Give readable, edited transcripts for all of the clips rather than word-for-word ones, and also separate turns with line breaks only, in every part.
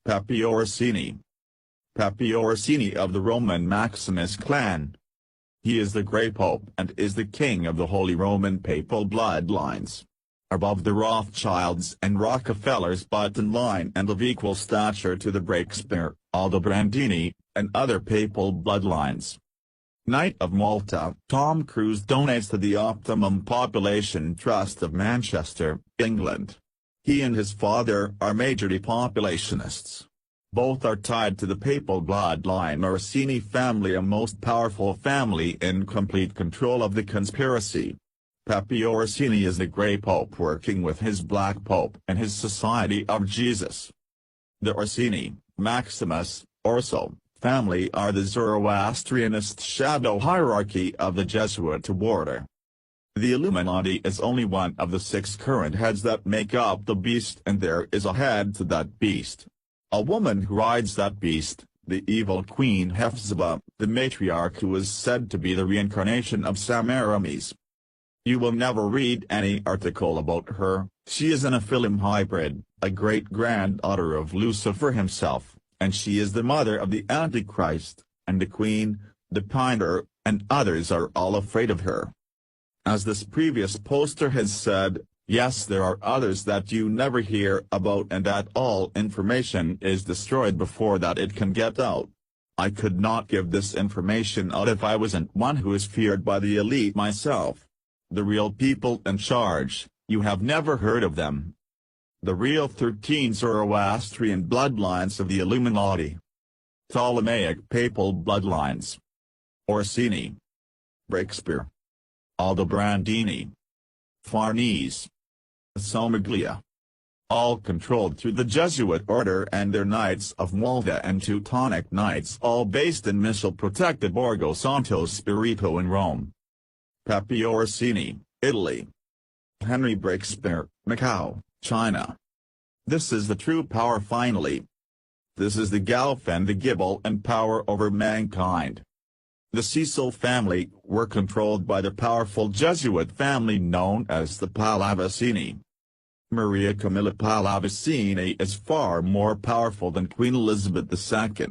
Pepe Orsini. Pepe Orsini of the Roman Maximus clan. He is the Grey Pope and is the king of the Holy Roman Papal bloodlines. Above the Rothschilds and Rockefellers but in line and of equal stature to the Breakspear, Aldobrandini, and other papal bloodlines. Knight of Malta. Tom Cruise donates to the Optimum Population Trust of Manchester, England. He and his father are major depopulationists. Both are tied to the papal bloodline Orsini family, a most powerful family in complete control of the conspiracy. Pepe Orsini is the Grey Pope working with his Black Pope and his Society of Jesus. The Orsini, Maximus, Orso, family are the Zoroastrianist shadow hierarchy of the Jesuit order. The Illuminati is only one of the 6 current heads that make up the beast, and there is a head to that beast. A woman who rides that beast, the evil Queen Hephzibah, the matriarch who is said to be the reincarnation of Semiramis. You will never read any article about her. She is an Nephilim hybrid, a great-granddaughter of Lucifer himself, and she is the mother of the Antichrist, and the Queen, the Piner, and others are all afraid of her. As this previous poster has said, yes, there are others that you never hear about, and that all information is destroyed before that it can get out. I could not give this information out if I wasn't one who is feared by the elite myself. The real people in charge, you have never heard of them. The real 13 Zoroastrian bloodlines of the Illuminati. Ptolemaic papal bloodlines. Orsini. Breakspear. Aldobrandini. Farnese. Somaglia. All controlled through the Jesuit order and their Knights of Malta and Teutonic Knights, all based in missile-protected Borgo Santo Spirito in Rome. Pepe Orsini, Italy. Henry Breakspear, Macau, China. This is the true power finally. This is the Gulf and the Gibble and power over mankind. The Cecil family were controlled by the powerful Jesuit family known as the Pallavicini. Maria Camilla Pallavicini is far more powerful than Queen Elizabeth II.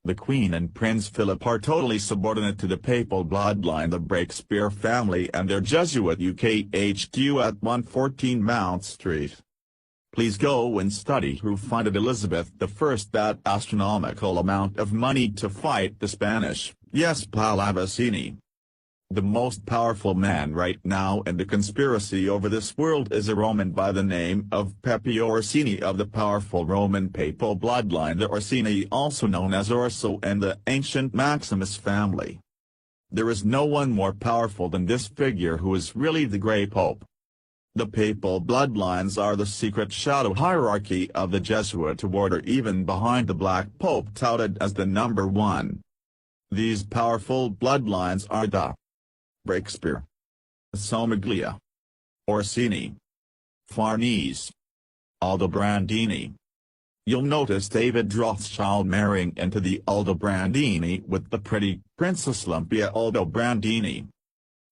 The Queen and Prince Philip are totally subordinate to the papal bloodline, the Breakspear family and their Jesuit UK HQ at 114 Mount Street. Please go and study who funded Elizabeth I that astronomical amount of money to fight the Spanish. Yes, Pallavicini. The most powerful man right now in the conspiracy over this world is a Roman by the name of Pepe Orsini of the powerful Roman papal bloodline, the Orsini, also known as Orso, and the ancient Maximus family. There is no one more powerful than this figure, who is really the Grey Pope. The papal bloodlines are the secret shadow hierarchy of the Jesuit order, even behind the Black Pope touted as the number 1. These powerful bloodlines are the Breakspear, Somaglia, Orsini, Farnese, Aldobrandini. You'll notice David Rothschild marrying into the Aldobrandini with the pretty Princess Olympia Aldobrandini.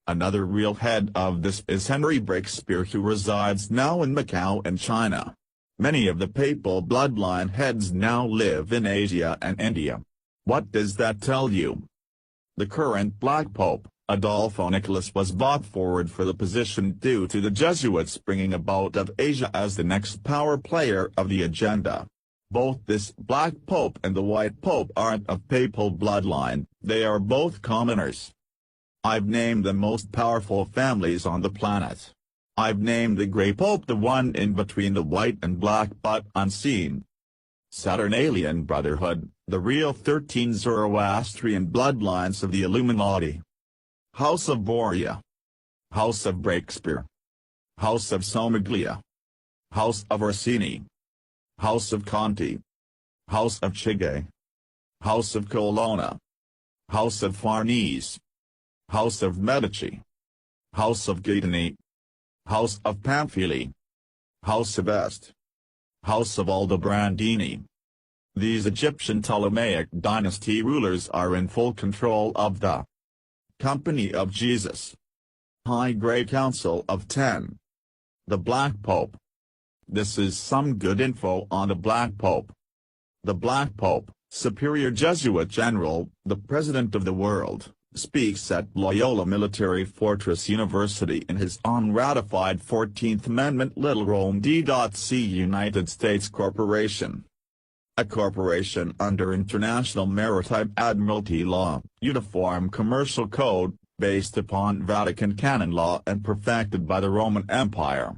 Another real head of this is Henry Breakspear, who resides now in Macau and China. Many of the papal bloodline heads now live in Asia and India. What does that tell you? The current Black Pope, Adolfo Nicholas, was brought forward for the position due to the Jesuits bringing about of Asia as the next power player of the agenda. Both this Black Pope and the White Pope aren't of papal bloodline, they are both commoners. I've named the most powerful families on the planet. I've named the Grey Pope the one in between the white and black but unseen. Saturnalian Brotherhood, the real 13 Zoroastrian bloodlines of the Illuminati. House of Borgia. House of Breakspear. House of Somaglia. House of Orsini. House of Conti. House of Chigi. House of Colonna. House of Farnese. House of Medici. House of Gaetani. House of Pamphili. House of Este. House of Aldobrandini. These Egyptian Ptolemaic dynasty rulers are in full control of the Company of Jesus. High Grey Council of 10. The Black Pope. This is some good info on the Black Pope. The Black Pope, Superior Jesuit General, the President of the World, speaks at Loyola Military Fortress University in his unratified 14th Amendment Little Rome D.C. United States Corporation. A corporation under International Maritime Admiralty Law, Uniform Commercial Code, based upon Vatican canon law and perfected by the Roman Empire.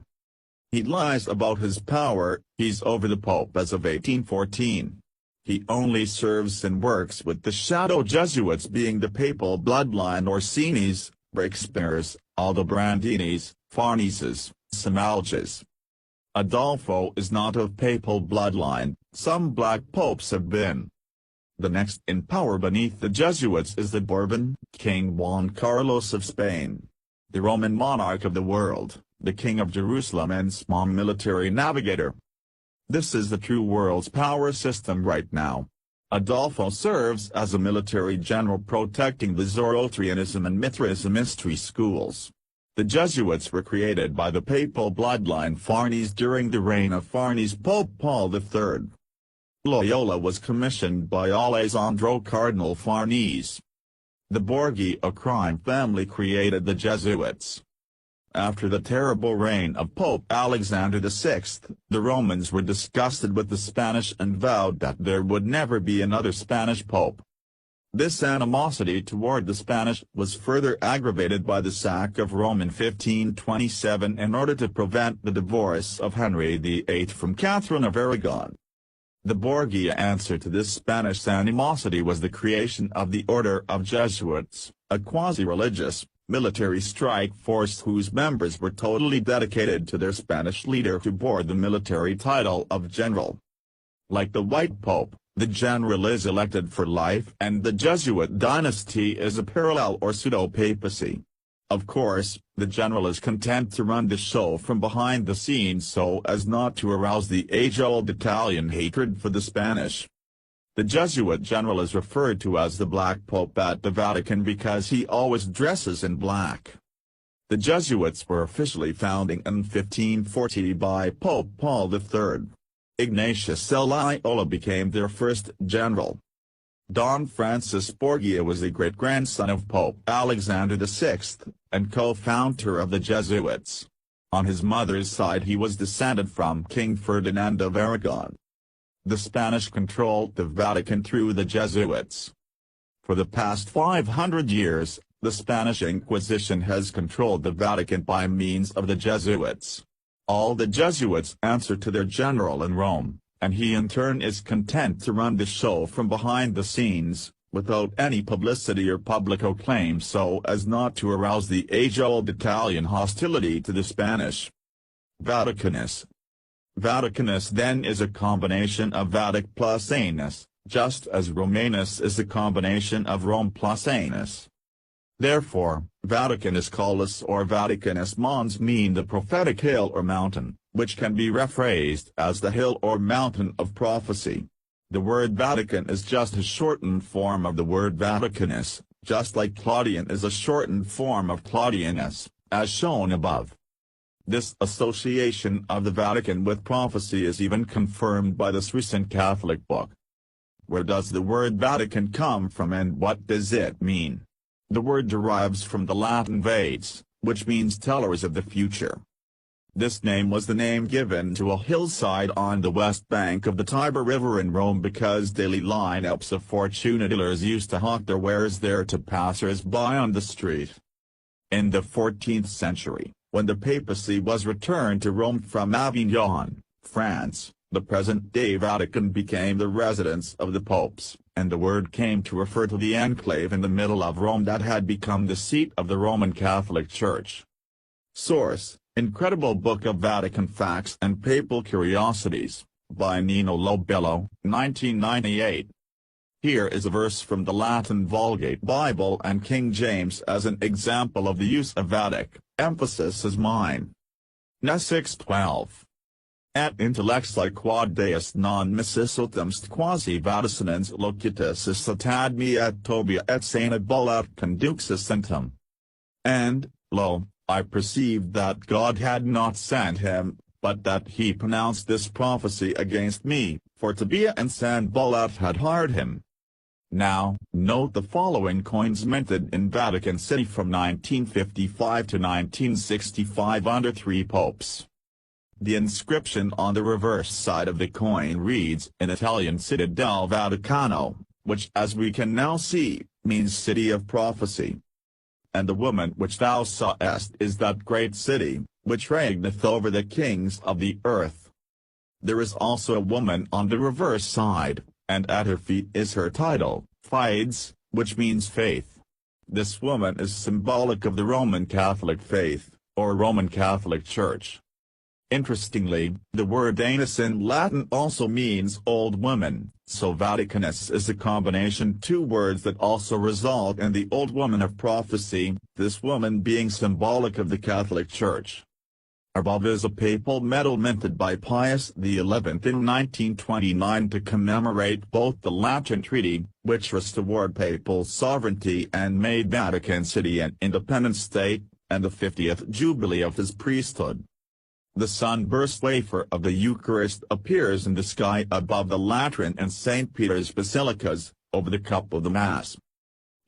He lies about his power. He's over the Pope as of 1814. He only serves and works with the shadow Jesuits, being the papal bloodline Orsinis, Breakspears, Aldobrandinis, Farneses, Samalges. Adolfo is not of papal bloodline. Some black popes have been. The next in power beneath the Jesuits is the Bourbon King Juan Carlos of Spain, the Roman monarch of the world, the King of Jerusalem and small military navigator. This is the true world's power system right now. Adolfo serves as a military general protecting the Zoroastrianism and Mithraism mystery schools. The Jesuits were created by the papal bloodline Farnese during the reign of Farnese Pope Paul III. Loyola was commissioned by Alessandro Cardinal Farnese. The Borghi, a crime family, created the Jesuits. After the terrible reign of Pope Alexander VI, the Romans were disgusted with the Spanish and vowed that there would never be another Spanish pope. This animosity toward the Spanish was further aggravated by the sack of Rome in 1527 in order to prevent the divorce of Henry VIII from Catherine of Aragon. The Borgia answer to this Spanish animosity was the creation of the Order of Jesuits, a quasi-religious, military strike force whose members were totally dedicated to their Spanish leader, who bore the military title of general. Like the White Pope, the general is elected for life, and the Jesuit dynasty is a parallel or pseudo-papacy. Of course, the general is content to run the show from behind the scenes so as not to arouse the age-old Italian hatred for the Spanish. The Jesuit general is referred to as the Black Pope at the Vatican because he always dresses in black. The Jesuits were officially founded in 1540 by Pope Paul III. Ignatius Loyola became their first general. Don Francis Borgia was the great-grandson of Pope Alexander VI, and co-founder of the Jesuits. On his mother's side he was descended from King Ferdinand of Aragon. The Spanish controlled the Vatican through the Jesuits. For the past 500 years, the Spanish Inquisition has controlled the Vatican by means of the Jesuits. All the Jesuits answer to their general in Rome, and he in turn is content to run the show from behind the scenes, without any publicity or public acclaim so as not to arouse the age-old Italian hostility to the Spanish. Vaticanus. Vaticanus then is a combination of Vatic plus Anus, just as Romanus is a combination of Rome plus Anus. Therefore, Vaticanus Collus or Vaticanus Mons mean the prophetic hill or mountain, which can be rephrased as the hill or mountain of prophecy. The word Vatican is just a shortened form of the word Vaticanus, just like Claudian is a shortened form of Claudianus, as shown above. This association of the Vatican with prophecy is even confirmed by this recent Catholic book. Where does the word Vatican come from and what does it mean? The word derives from the Latin vates, which means tellers of the future. This name was the name given to a hillside on the west bank of the Tiber River in Rome because daily lineups of fortune tellers used to hawk their wares there to passers-by on the street. In the 14th century, when the papacy was returned to Rome from Avignon, France, the present-day Vatican became the residence of the popes, and the word came to refer to the enclave in the middle of Rome that had become the seat of the Roman Catholic Church. Source: Incredible Book of Vatican Facts and Papal Curiosities, by Nino Lobello, 1998. Here is a verse from the Latin Vulgate Bible and King James as an example of the use of Vatic. Emphasis is mine. Ne 6:12. Et intellecti quod Deus non missis quasi vaticinans locutus est ad me et tobia et sanabula et conduxus centum. And, lo, I perceived that God had not sent him, but that he pronounced this prophecy against me, for Tobiah and Sanballat had hired him. Now, note the following coins minted in Vatican City from 1955 to 1965 under 3 popes. The inscription on the reverse side of the coin reads in Italian Città del Vaticano, which as we can now see, means city of prophecy. And the woman which thou sawest is that great city, which reigneth over the kings of the earth. There is also a woman on the reverse side, and at her feet is her title, Fides, which means faith. This woman is symbolic of the Roman Catholic faith, or Roman Catholic Church. Interestingly, the word anus in Latin also means old woman, so Vaticanus is a combination 2 words that also result in the old woman of prophecy, this woman being symbolic of the Catholic Church. Above is a papal medal minted by Pius XI in 1929 to commemorate both the Lateran Treaty, which restored papal sovereignty and made Vatican City an independent state, and the 50th Jubilee of his priesthood. The sunburst wafer of the Eucharist appears in the sky above the Lateran and St. Peter's basilicas, over the cup of the Mass.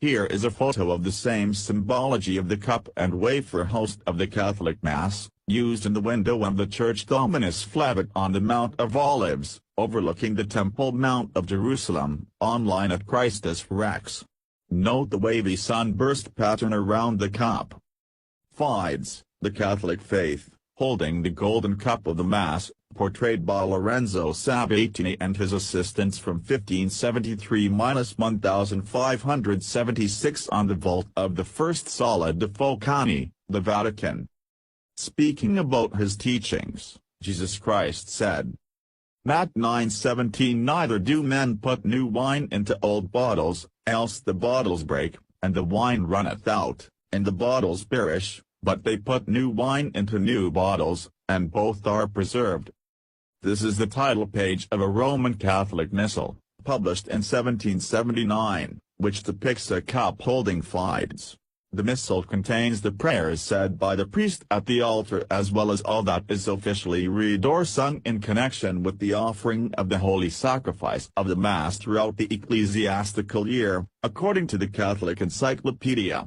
Here is a photo of the same symbology of the cup and wafer host of the Catholic Mass, used in the window of the Church Dominus Flevit on the Mount of Olives, overlooking the Temple Mount of Jerusalem, online at Christus Rex. Note the wavy sunburst pattern around the cup. Fides, the Catholic faith, holding the golden cup of the Mass, portrayed by Lorenzo Sabatini and his assistants from 1573–1576 on the vault of the first Sala de Focani, the Vatican. Speaking about his teachings, Jesus Christ said, Matt 9:17 Neither do men put new wine into old bottles, else the bottles break, and the wine runneth out, and the bottles perish, but they put new wine into new bottles, and both are preserved. This is the title page of a Roman Catholic missal, published in 1779, which depicts a cup holding fides. The missal contains the prayers said by the priest at the altar as well as all that is officially read or sung in connection with the offering of the holy sacrifice of the Mass throughout the ecclesiastical year, according to the Catholic Encyclopedia.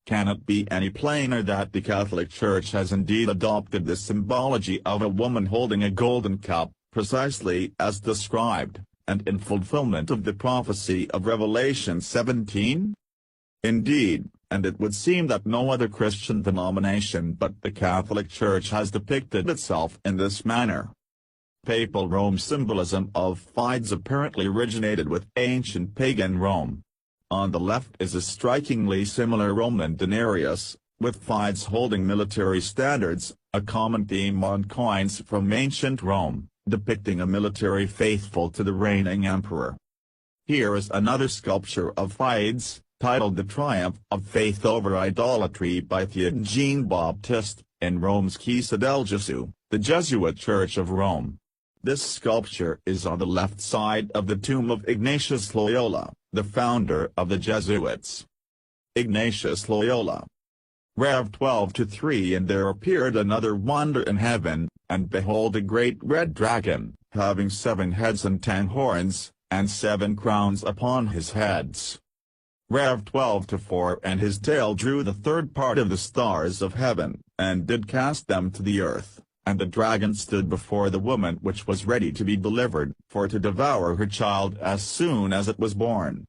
Can it be any plainer that the Catholic Church has indeed adopted the symbology of a woman holding a golden cup, precisely as described, and in fulfillment of the prophecy of Revelation 17? Indeed, and it would seem that no other Christian denomination but the Catholic Church has depicted itself in this manner. Papal Rome symbolism of fides apparently originated with ancient pagan Rome. On the left is a strikingly similar Roman denarius, with fides holding military standards, a common theme on coins from ancient Rome, depicting a military faithful to the reigning emperor. Here is another sculpture of fides, titled The Triumph of Faith Over Idolatry by Theogene Baptist, in Rome's Chiesa del Gesù, the Jesuit Church of Rome. This sculpture is on the left side of the tomb of Ignatius Loyola, the founder of the Jesuits. Ignatius Loyola. Rev 12:3 And there appeared another wonder in heaven, and behold a great red dragon, having 7 heads and 10 horns, and 7 crowns upon his heads. Rev 12:4 And his tail drew the third part of the stars of heaven, and did cast them to the earth. And the dragon stood before the woman which was ready to be delivered, for to devour her child as soon as it was born.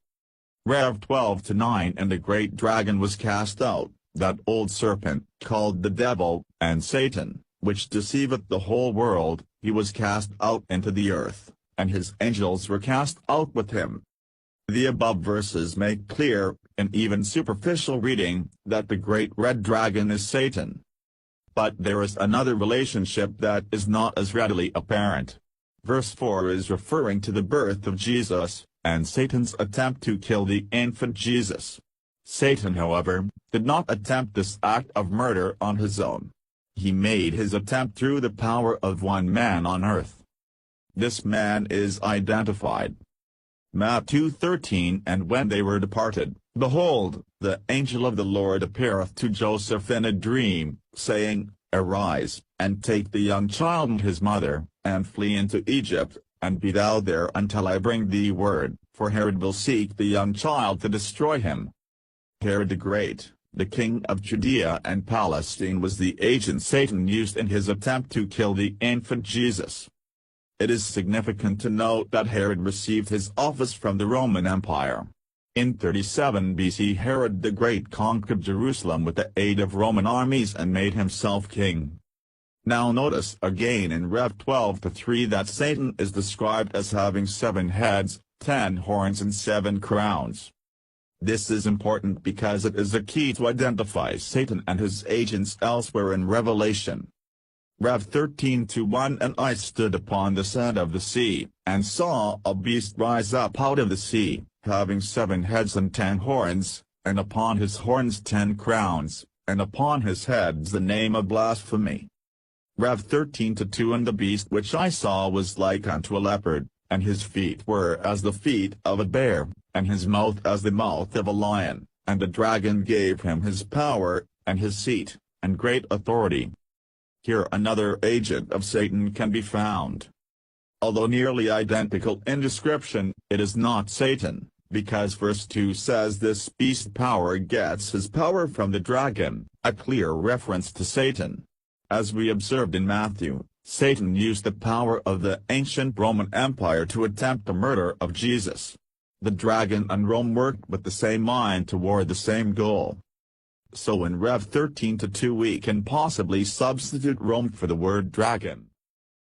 Rev 12:9 And the great dragon was cast out, that old serpent, called the devil, and Satan, which deceiveth the whole world, he was cast out into the earth, and his angels were cast out with him. The above verses make clear, in even superficial reading, that the great red dragon is Satan. But there is another relationship that is not as readily apparent. Verse 4 is referring to the birth of Jesus, and Satan's attempt to kill the infant Jesus. Satan, however, did not attempt this act of murder on his own. He made his attempt through the power of one man on earth. This man is identified. Matthew 2:13 And when they were departed, behold, the angel of the Lord appeareth to Joseph in a dream, saying, "Arise, and take the young child and his mother, and flee into Egypt, and be thou there until I bring thee word, for Herod will seek the young child to destroy him." Herod the Great, the king of Judea and Palestine, was the agent Satan used in his attempt to kill the infant Jesus. It is significant to note that Herod received his office from the Roman Empire. In 37 BC, Herod the Great conquered Jerusalem with the aid of Roman armies and made himself king. Now notice again in Rev 12:3 that Satan is described as having 7 heads, 10 horns and 7 crowns. This is important because it is a key to identify Satan and his agents elsewhere in Revelation. Rev 13:1 "And I stood upon the sand of the sea, and saw a beast rise up out of the sea, having 7 heads and 10 horns, and upon his horns 10 crowns, and upon his heads the name of blasphemy." Rev 13:2 "And the beast which I saw was like unto a leopard, and his feet were as the feet of a bear, and his mouth as the mouth of a lion, and the dragon gave him his power, and his seat, and great authority." Here another agent of Satan can be found. Although nearly identical in description, it is not Satan, because verse 2 says this beast power gets his power from the dragon, a clear reference to Satan. As we observed in Matthew, Satan used the power of the ancient Roman Empire to attempt the murder of Jesus. The dragon and Rome worked with the same mind toward the same goal. So in Rev 13:2 we can possibly substitute Rome for the word dragon.